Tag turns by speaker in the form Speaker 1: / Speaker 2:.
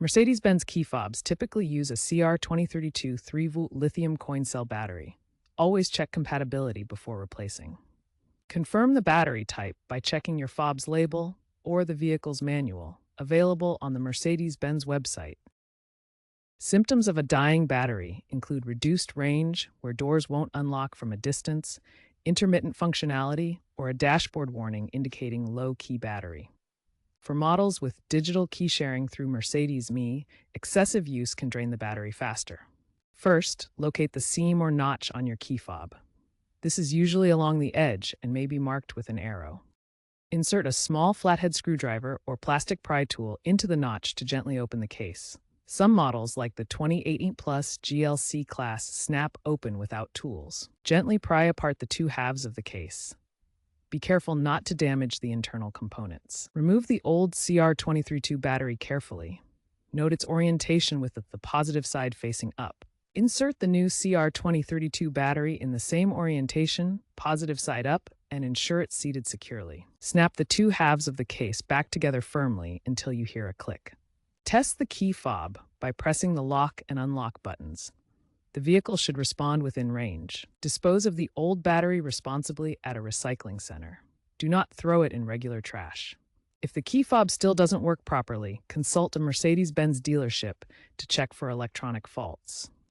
Speaker 1: Mercedes-Benz key fobs typically use a CR2032 3-volt lithium coin cell battery. Always check compatibility before replacing. Confirm the battery type by checking your fob's label or the vehicle's manual, available on the Mercedes-Benz website. Symptoms of a dying battery include reduced range, where doors won't unlock from a distance, intermittent functionality, or a dashboard warning indicating low key battery. For models with digital key sharing through Mercedes Me, excessive use can drain the battery faster. First, locate the seam or notch on your key fob. This is usually along the edge and may be marked with an arrow. Insert a small flathead screwdriver or plastic pry tool into the notch to gently open the case. Some models, like the 2018 Plus GLC class, snap open without tools. Gently pry apart the two halves of the case. Be careful not to damage the internal components. Remove the old CR2032 battery carefully. Note its orientation with the positive side facing up. Insert the new CR2032 battery in the same orientation, positive side up, and ensure it's seated securely. Snap the two halves of the case back together firmly until you hear a click. Test the key fob by pressing the lock and unlock buttons. The vehicle should respond within range. Dispose of the old battery responsibly at a recycling center. Do not throw it in regular trash. If the key fob still doesn't work properly, consult a Mercedes-Benz dealership to check for electronic faults.